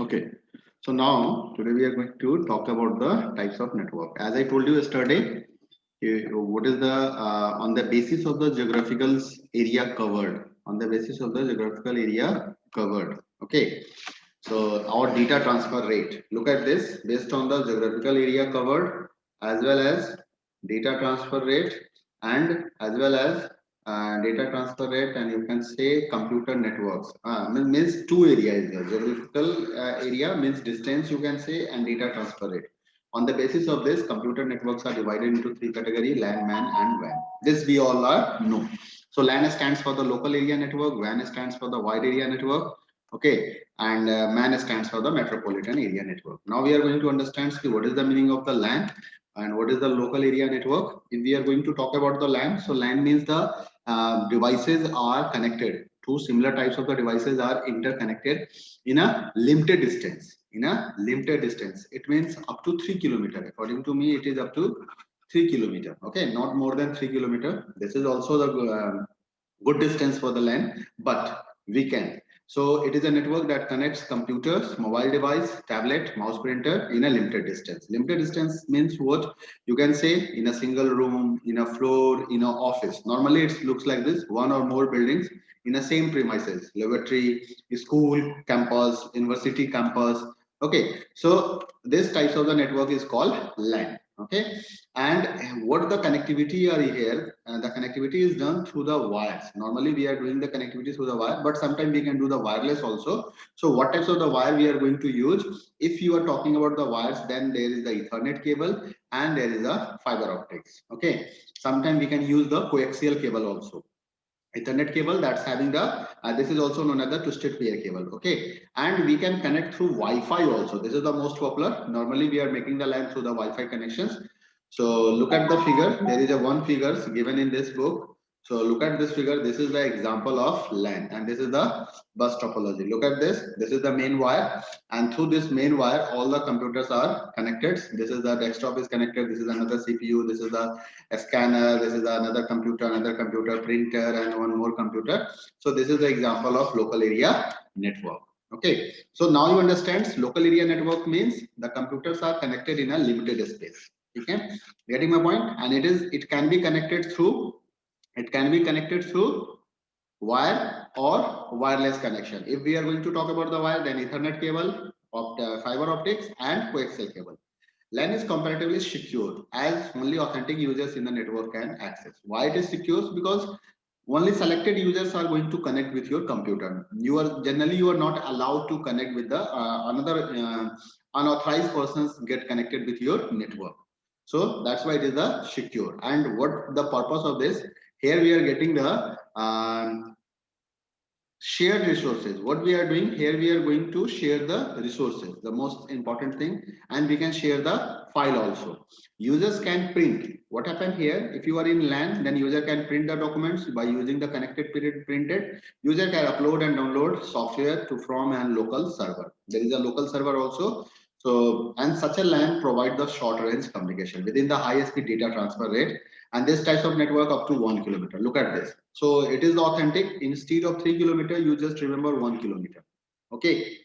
Okay. So now today we are going to talk about the types of network. As I told you yesterday, what is the on the basis of the geographical area covered. On the basis of the geographical area covered. Okay. So our data transfer rate. Look at this based on the geographical area covered as well as data transfer rate and as well as data transfer rate, and you can say computer networks. Means two areas here. Geographical area means distance you can say, and data transfer rate. On the basis of this, computer networks are divided into three categories: LAN, MAN, and WAN. This we all are know. So LAN stands for the local area network, WAN stands for the wide area network. Okay, and MAN stands for the metropolitan area network. Now we are going to understand what is the meaning of the LAN and what is the local area network. If we are going to talk about the LAN, so LAN means the devices are connected. Two similar types of the devices are interconnected in a limited distance. In a limited distance, it means up to 3 kilometer. According to me, it is up to 3 kilometer. Okay, not more than 3 kilometer. This is also the good distance for the LAN, but we can. So it is a network that connects computers, mobile device, tablet, mouse printer in a limited distance. Limited distance means what? You can say in a single room, in a floor, in an office. Normally it looks like this, one or more buildings in the same premises, laboratory, school, campus, university campus. Okay, so this types of the network is called LAN. Okay, and what the connectivity are here, the connectivity is done through the wires. Normally we are doing the connectivity through the wire, but sometimes we can do the wireless also. So what types of the wire we are going to use? If you are talking about the wires, then there is the Ethernet cable and there is a fiber optics. Okay, sometimes we can use the coaxial cable also. Ethernet cable that's having the this is also known as the twisted pair cable. Okay, and we can connect through Wi-Fi also. This is the most popular. Normally we are making the LAN through the Wi-Fi connections. So look at the figure. There is a one figures given in this book. So look at this figure. This is the example of LAN, and this is the bus topology. Look at this. This is the main wire, and through this main wire, all the computers are connected. This is the desktop is connected. This is another CPU. This is the scanner. This is another computer, printer, and one more computer. So this is the example of local area network. Okay. So now you understand local area network means the computers are connected in a limited space. Okay, getting my point? And it can be connected through wire or wireless connection. If we are going to talk about the wire, then Ethernet cable, fiber optics, and coaxial cable. LAN is comparatively secure as only authentic users in the network can access. Why it is secure? Because only selected users are going to connect with your computer. You are not allowed to connect with the another unauthorized persons get connected with your network. So that's why it is the secure. And what the purpose of this? Here we are getting the shared resources. What we are doing here, we are going to share the resources, the most important thing, and we can share the file also. Users can print. What happened here? If you are in LAN, then user can print the documents by using the connected period printed. User can upload and download software to from and local server. There is a local server also. So, and such a LAN provide the short range communication within the high speed data transfer rate, and this type of network up to 1 kilometer. Look at this. So it is authentic. Instead of 3 kilometer, you just remember 1 kilometer. Okay.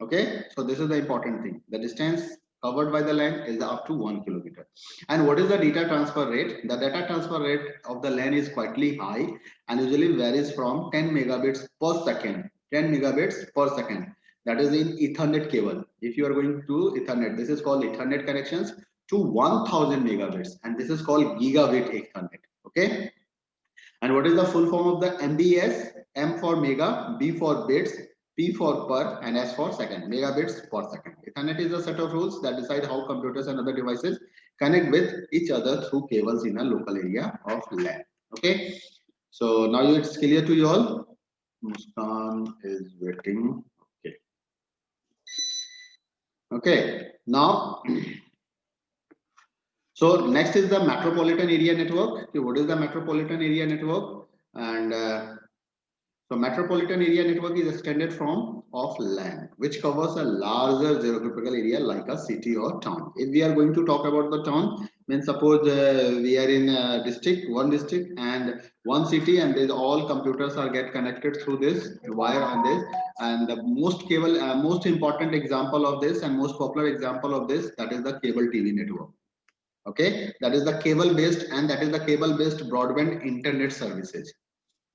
Okay. So this is the important thing. The distance covered by the LAN is up to 1 kilometer. And what is the data transfer rate? The data transfer rate of the LAN is quietly high and usually varies from 10 megabits per second. 10 megabits per second. That is in Ethernet cable. If you are going to Ethernet, this is called Ethernet connections to 1000 megabits, and this is called gigabit Ethernet. Okay. And what is the full form of the MBS? M for mega, B for bits, P for per, and S for second. Megabits per second. Ethernet is a set of rules that decide how computers and other devices connect with each other through cables in a local area of LAN. Okay. So now it's clear to you all. Muskan is waiting. Okay. Okay. Now. So next is the metropolitan area network. Okay, what is the metropolitan area network? And so metropolitan area network is extended from of LAN, which covers a larger geographical area like a city or town. If we are going to talk about the town, Means suppose we are in a district, one district and one city, and there's all computers are get connected through this wire on this. And the most important example of this and most popular example of this, that is the cable TV network. Okay, that is the cable based, and that is the cable based broadband internet services.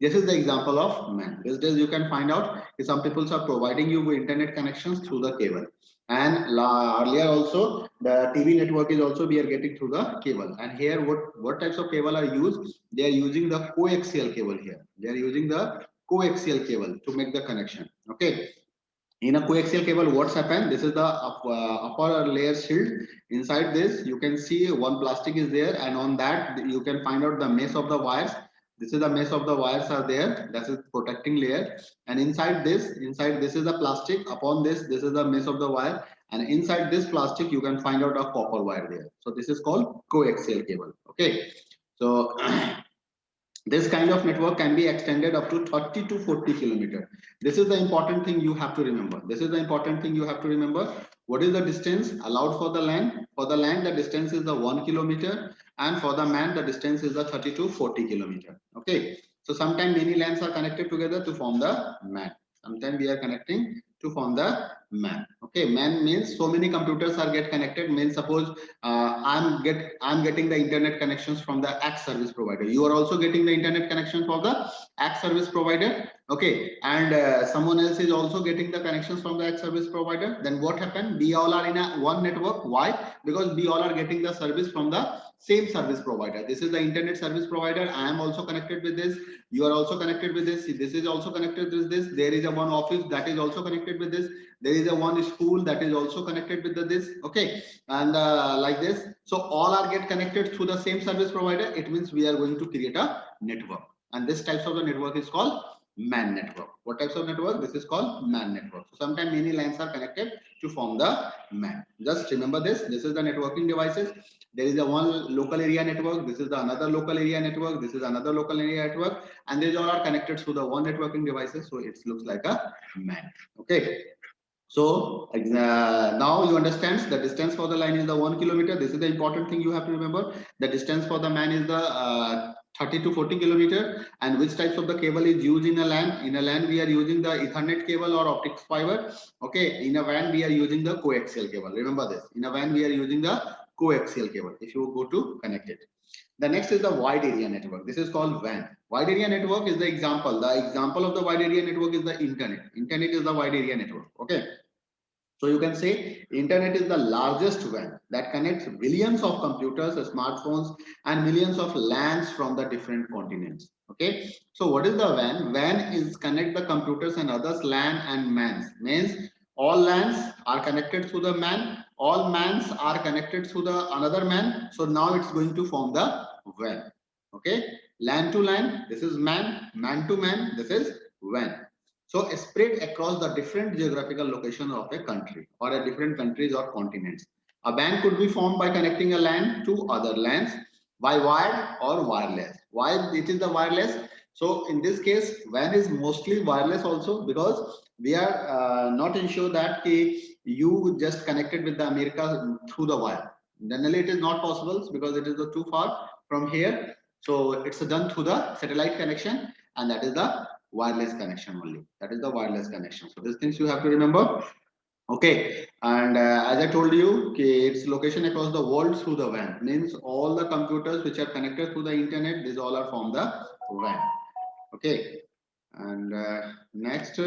This is the example of MAN. These days you can find out some people are providing you with internet connections through the cable. And earlier also the TV network is also we are getting through the cable. And here what types of cable are used? They are using the coaxial cable here. They are using the coaxial cable to make the connection. Okay. In a coaxial cable, what's happened? This is the upper layer shield. Inside this, you can see one plastic is there, and on that you can find out the mesh of the wires. This is the mesh of the wires are there. That is protecting layer. And inside this is the plastic. Upon this is the mesh of the wire. And inside this plastic, you can find out a copper wire there. So this is called coaxial cable. Okay. So this kind of network can be extended up to 30 to 40 kilometers. This is the important thing you have to remember. This is the important thing you have to remember. What is the distance allowed for the land? For the land, the distance is the 1 kilometer, and for the man, the distance is the 30 to 40 kilometer. Okay. So sometimes many lands are connected together to form the man. Sometimes we are connecting to form the man. Okay, man means so many computers are get connected. Means suppose I'm getting the internet connections from the X service provider. You are also getting the internet connection from the X service provider. Okay, and someone else is also getting the connections from the X service provider. Then what happened? We all are in a one network. Why? Because we all are getting the service from the same service provider. This is the internet service provider. I am also connected with this. You are also connected with this. This is also connected with this. There is a one office that is also connected with this. There is a one school that is also connected with this. Okay, and like this. So all are get connected through the same service provider. It means we are going to create a network, and this types of the network is called MAN network. What types of network? This is called MAN network. So sometimes many lines are connected to form the MAN. Just remember this. This is the networking devices. There is a one local area network. This is the another local area network. This is another local area network, and these all are connected through the one networking devices. So it looks like a MAN. Okay. So now you understand the distance for the line is the 1 kilometer. This is the important thing you have to remember. The distance for the man is the 30 to 40 kilometer. And which types of the cable is used in a LAN? In a LAN, we are using the Ethernet cable or optics fiber. Okay. In a WAN, we are using the coaxial cable. Remember this. In a WAN, we are using the coaxial cable. If you go to connect it. The next is the wide area network. This is called WAN. Wide area network is the example. The example of the wide area network is the internet. Internet is the wide area network. Okay. So you can say internet is the largest WAN that connects billions of computers, smartphones, and millions of LANs from the different continents. Okay. So what is the WAN? WAN is connect the computers and others LAN and MANs. Means all LANs are connected through the MAN. All MANs are connected through the another MAN. So now it's going to form the WAN. Okay. LAN to LAN. This is MAN. MAN to MAN. This is WAN. So spread across the different geographical locations of a country or a different countries or continents. A WAN could be formed by connecting a LAN to other LANs by wired or wireless. Why it is the wireless? So in this case, WAN is mostly wireless also, because we are not ensure that you just connected with the America through the wire. Generally, it is not possible because it is too far from here. So it's done through the satellite connection, and that is the wireless connection only. That is the wireless connection. So these things you have to remember. Okay, and as I told you, okay, its location across the world through the WAN means all the computers which are connected through the internet, these all are from the WAN. Okay, and next,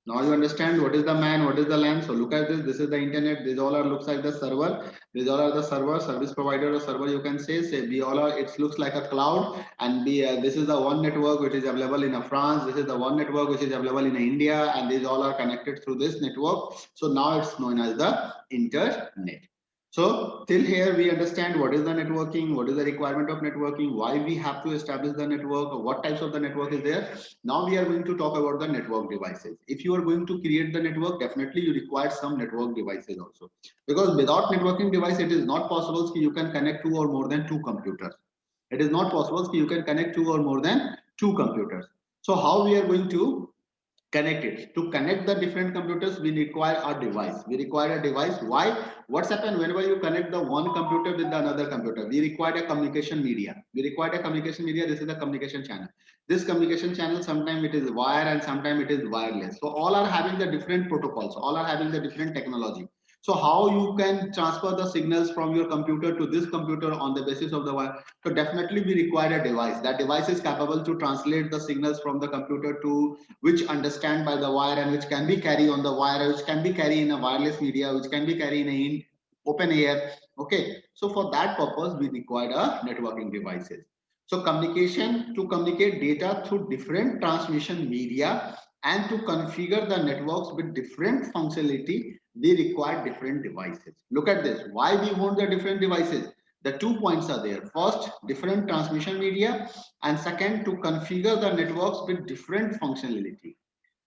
now you understand what is the man, what is the LAN. So look at this. This is the internet. These all are looks like the server. These all are the server, service provider or server. You can say we all are. It looks like a cloud, and this is the one network which is available in France. This is the one network which is available in India, and these all are connected through this network. So now it's known as the internet. So till here we understand what is the networking, what is the requirement of networking, why we have to establish the network, what types of the network is there. Now we are going to talk about the network devices. If you are going to create the network, definitely you require some network devices also. Because without networking device, it is not possible you can connect two or more than two computers. It is not possible you can connect two or more than two computers. So how we are going to connect it. To connect the different computers, we require a device. We require a device. Why? What's happened whenever you connect the one computer with the another computer? We require a communication media. We require a communication media. This is the communication channel. This communication channel, sometimes it is wire and sometimes it is wireless. So all are having the different protocols. All are having the different technology. So how you can transfer the signals from your computer to this computer on the basis of the wire? So definitely we require a device. That device is capable to translate the signals from the computer to which understand by the wire and which can be carried on the wire, which can be carried in a wireless media, which can be carried in open air. Okay, so for that purpose we require a networking devices. So communication, to communicate data through different transmission media and to configure the networks with different functionality, we require different devices. Look at this. Why we want the different devices? The 2 points are there. First, different transmission media, and second, to configure the networks with different functionality.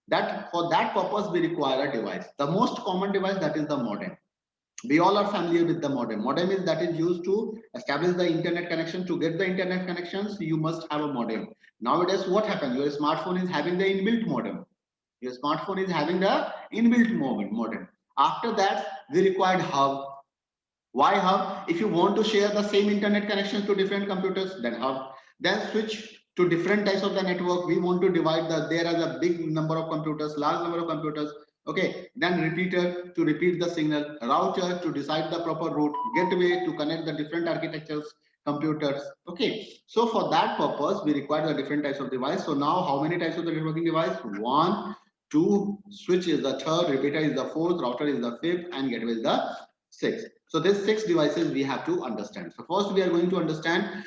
That for that purpose we require a device. The most common device, that is the modem. We all are familiar with the modem. Modem is that is used to establish the internet connection. To get the internet connections, you must have a modem. Nowadays, what happened? Your smartphone is having the inbuilt modem. Your smartphone is having the inbuilt modem. After that, we required hub. Why hub? If you want to share the same internet connections to different computers, then hub. Then switch to different types of the network. We want to divide there are a big number of computers, large number of computers. Okay, then repeater to repeat the signal, router to decide the proper route, gateway to connect the different architectures, computers. Okay, so for that purpose, we require the different types of device. So now how many types of the networking device? One, two, switch is the third, repeater is the fourth, router is the fifth, and gateway is the sixth. So these 6 devices we have to understand. So first we are going to understand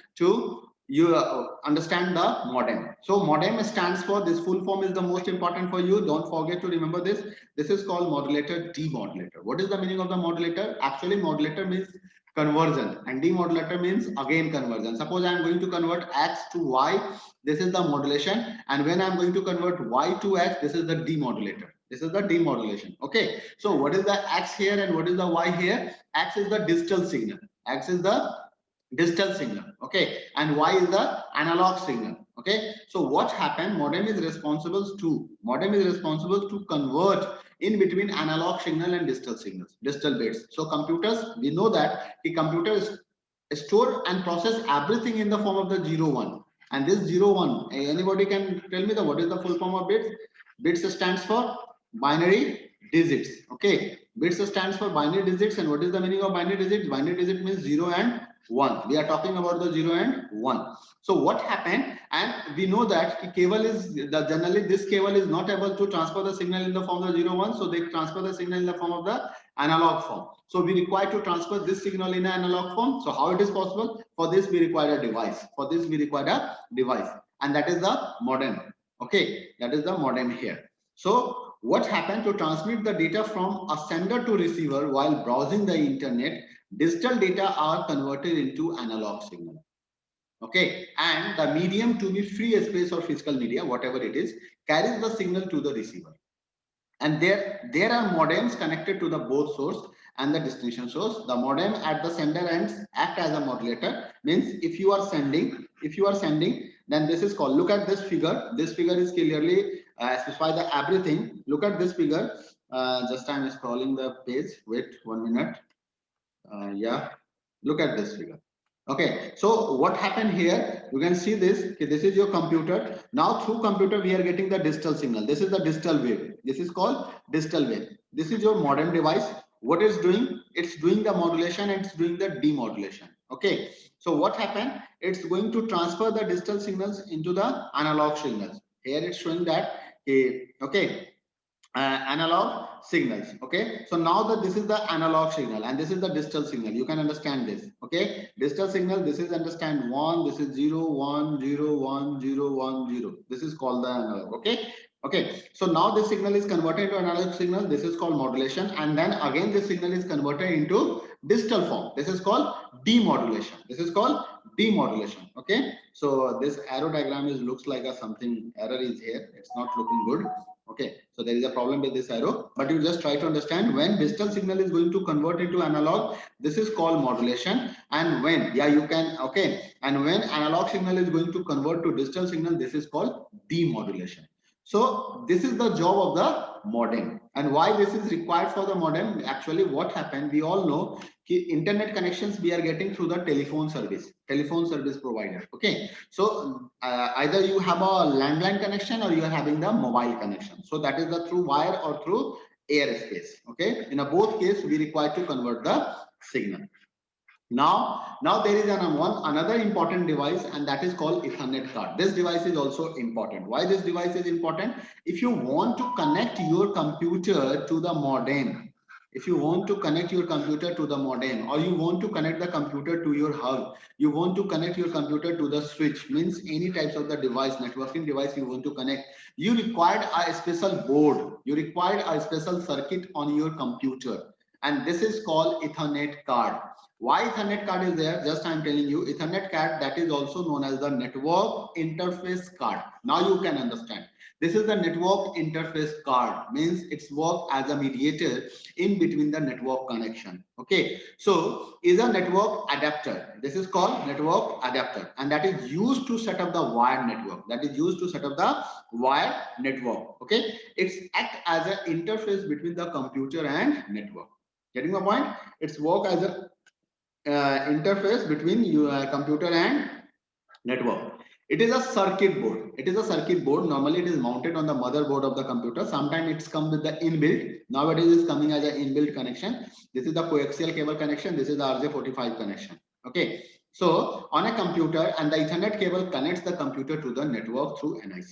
understand the modem. So modem stands for, this full form is the most important for you. Don't forget to remember this. This is called modulator, demodulator. What is the meaning of the modulator? Actually, modulator means conversion and demodulator means again conversion. Suppose I am going to convert X to Y. This is the modulation. And when I am going to convert Y to X, this is the demodulator. This is the demodulation. Okay. So what is the X here and what is the Y here? X is the digital signal. X is the digital signal. Okay. And Y is the analog signal. Okay. So what happened? Modem is responsible to convert in between analog signal and digital signals, digital bits. So computers, we know that the computers store and process everything in the form of the 0 1. And this 0 1, anybody can tell me what is the full form of bits? Bits stands for binary digits. Okay, bits stands for binary digits. And what is the meaning of binary digits? Binary digit means 0 and 1. We are talking about the 0 and 1. So what happened? And we know that the cable is generally this cable is not able to transfer the signal in the form of 0 1. So they transfer the signal in the form of the analog form. So we require to transfer this signal in an analog form. So how it is possible? For this we require a device. For this we require a device, and that is the modem. Okay, that is the modem here. So what happened? To transmit the data from a sender to receiver while browsing the internet, digital data are converted into analog signal. Okay, and the medium, to be free space or physical media, whatever it is, carries the signal to the receiver. And there are modems connected to the both source and the destination source. The modem at the sender ends act as a modulator. Means if you are sending, then this is called, look at this figure. This figure is clearly specify the everything. Look at this figure. Just I'm scrolling the page. Wait 1 minute. Yeah, look at this figure. Okay, so what happened here? You can see this. Okay, this is your computer. Now through computer we are getting the digital signal. This is the digital wave. This is called digital wave. This is your modem device. What it's doing? It's doing the modulation and it's doing the demodulation. Okay, so what happened? It's going to transfer the digital signals into the analog signals. Here it's showing that okay, analog signals. Okay, so now that this is the analog signal and this is the digital signal, you can understand this. Okay, digital signal, this is understand 1, this is 0 1 0 1 0 1 0. This is called the analog. Okay, so now this signal is converted to analog signal. This is called modulation, and then again this signal is converted into digital form. This is called demodulation. Okay, so this arrow diagram is looks like a something error is here. It's not looking good. Okay, so there is a problem with this arrow, but you just try to understand when digital signal is going to convert into analog, this is called modulation. And when, yeah, you can, okay, and when analog signal is going to convert to digital signal, this is called demodulation. So this is the job of the modem. And why this is required for the modem? Actually, what happened? We all know internet connections we are getting through the telephone service provider. Okay, so either you have a landline connection or you are having the mobile connection. So that is the through wire or through airspace. Okay, in a both case we require to convert the signal. Now there is another important device, and that is called Ethernet card. This device is also important. Why this device is important? If you want to connect your computer to the modem, if you want to connect your computer to the modem, or you want to connect the computer to your hub, you want to connect your computer to the switch, means any types of the device, networking device you want to connect, you required a special board, you required a special circuit on your computer, and this is called Ethernet card. Why Ethernet card is there? Just I'm telling you, Ethernet card, that is also known as the network interface card. Now you can understand. This is the network interface card, means it's work as a mediator in between the network connection. Okay, so is a network adapter. This is called network adapter, and that is used to set up the wired network. That is used to set up the wired network. Okay, it's act as an interface between the computer and network. Getting my point? It's work as a interface between your computer and network. It is a circuit board. It is a circuit board. Normally, it is mounted on the motherboard of the computer. Sometimes it's come with the inbuilt. Nowadays, it's coming as an inbuilt connection. This is the coaxial cable connection. This is the RJ45 connection. Okay. So on a computer, and the Ethernet cable connects the computer to the network through NIC.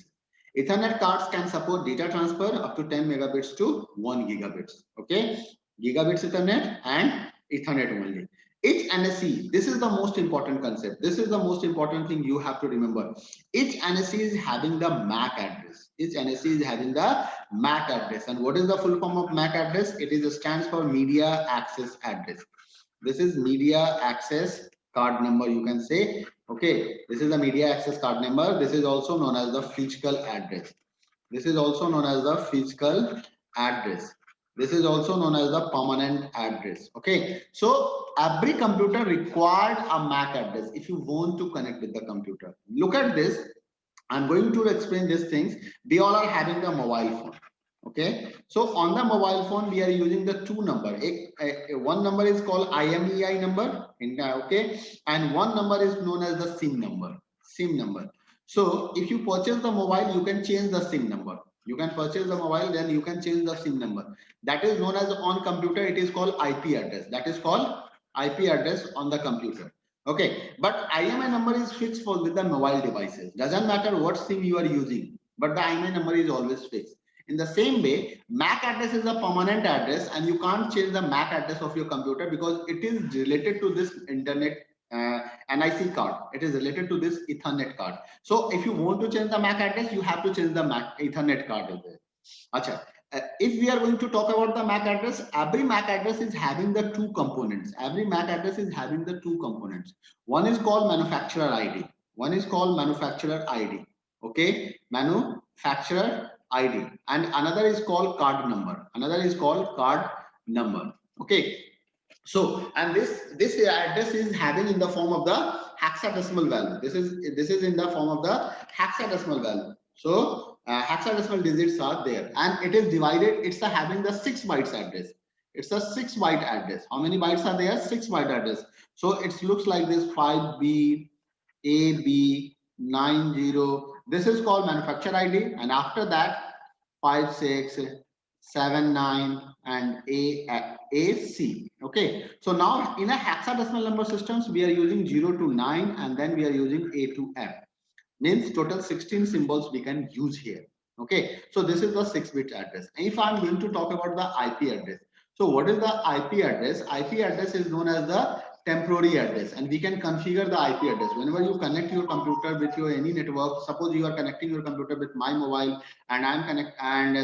Ethernet cards can support data transfer up to 10 megabits to 1 gigabits. Okay. Gigabits Ethernet and Ethernet only. Each NSE, this is the most important concept. This is the most important thing you have to remember. Each NSE is having the MAC address. Each NSE is having the MAC address. And what is the full form of MAC address? It is stands for media access address. This is media access card number, you can say. Okay, this is the media access card number. This is also known as the physical address. This is also known as the physical address. This is also known as the permanent address. Okay, so every computer required a MAC address if you want to connect with the computer. Look at this. I'm going to explain these things. We all are having the mobile phone. Okay, so on the mobile phone we are using the two number. One number is called IMEI number, okay, and one number is known as the SIM number. SIM number. So if you purchase the mobile, you can change the SIM number. You can purchase the mobile, then you can change the SIM number. That is known as on computer. It is called IP address. That is called IP address on the computer. Okay, but IMEI number is fixed for with the mobile devices. Doesn't matter what SIM you are using, but the IMEI number is always fixed. In the same way, MAC address is a permanent address, and you can't change the MAC address of your computer because it is related to this internet NIC card. It is related to this Ethernet card. So if you want to change the MAC address, you have to change the MAC Ethernet card. Achha. If we are going to talk about the MAC address, every MAC address is having the two components. Every MAC address is having the two components. One is called manufacturer ID. One is called manufacturer ID. Okay, manufacturer ID, and another is called card number. Another is called card number. Okay, so and this address is having in the form of the hexadecimal value. This is in the form of the hexadecimal value. So hexadecimal digits are there, and it is divided. It's having the 6 bytes address. It's a 6 byte address. How many bytes are there? 6 byte address. So it looks like this 5B AB90. This is called manufacturer ID, and after that 5679 and AC. Okay, so now in a hexadecimal number systems we are using 0 to 9, and then we are using A to F. Means total 16 symbols we can use here. Okay, so this is the 6-bit address. And if I'm going to talk about the IP address, so what is the IP address? IP address is known as the temporary address, and we can configure the IP address whenever you connect your computer with your any network. Suppose you are connecting your computer with my mobile, and I'm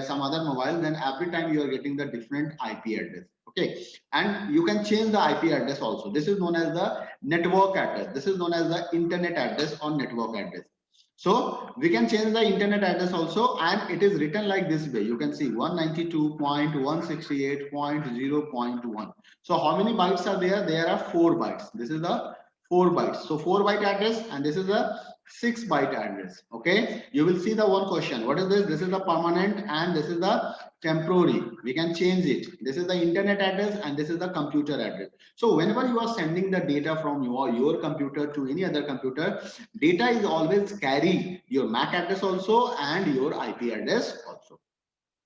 some other mobile, then every time you are getting the different IP address. Okay, and you can change the IP address also. This is known as the network address. This is known as the internet address or network address. So we can change the internet address also, and it is written like this way. You can see 192.168.0.1. So how many bytes are there? There are 4 bytes. This is the 4 bytes. So 4 byte address, and this is the 6 byte address. Okay, you will see the one question. What is this? This is the permanent and this is the temporary. We can change it. This is the internet address and this is the computer address. So whenever you are sending the data from your computer to any other computer, data is always carry your MAC address also and your IP address also.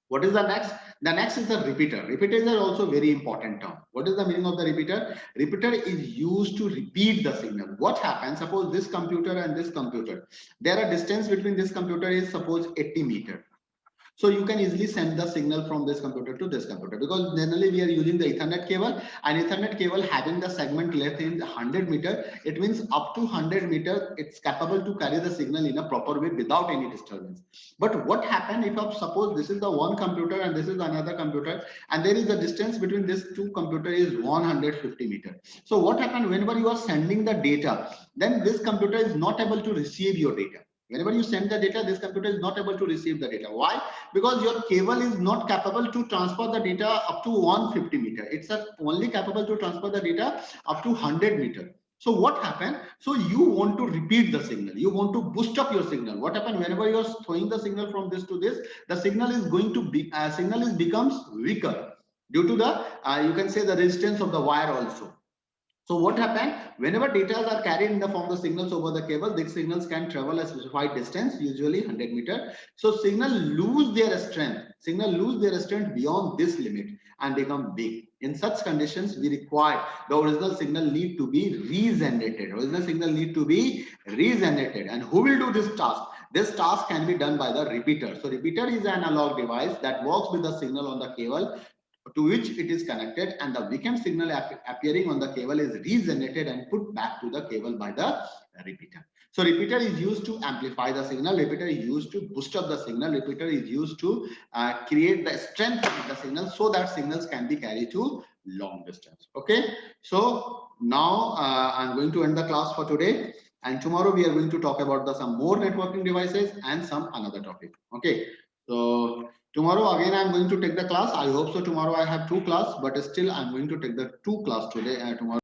What is the next? The next is the repeater. Repeaters are also very important term. What is the meaning of the repeater? Repeater is used to repeat the signal. What happens? Suppose this computer and this computer. There are distance between this computer is suppose 80 meter. So you can easily send the signal from this computer to this computer, because generally we are using the Ethernet cable, and Ethernet cable having the segment length in 100 meter, it means up to 100 meter it's capable to carry the signal in a proper way without any disturbance. But what happens if suppose this is the one computer and this is another computer, and there is a distance between these two computer is 150 meter. So what happens whenever you are sending the data, then this computer is not able to receive your data. Whenever you send the data, this computer is not able to receive the data. Why? Because your cable is not capable to transfer the data up to 150 meter. It's only capable to transfer the data up to 100 meter. So what happened? So you want to repeat the signal. You want to boost up your signal. What happened whenever you are throwing the signal from this to this? The signal is going to be signal is becomes weaker due to the you can say the resistance of the wire also. So what happened? Whenever data are carried in the form of signals over the cable, these signals can travel a specified distance, usually 100 meter. So signal lose their strength. Signal lose their strength beyond this limit and become weak. In such conditions, we require the original signal need to be regenerated. Original signal need to be regenerated. And who will do this task? This task can be done by the repeater. So repeater is an analog device that works with the signal on the cable to which it is connected, and the weakened signal appearing on the cable is regenerated and put back to the cable by the repeater. So repeater is used to amplify the signal, repeater is used to boost up the signal, repeater is used to create the strength of the signal so that signals can be carried to long distance. Okay, so now I'm going to end the class for today, and tomorrow we are going to talk about some more networking devices and some another topic. Okay, so tomorrow again I'm going to take the class. I hope so. Tomorrow I have two class, but still I'm going to take the two class today. Tomorrow.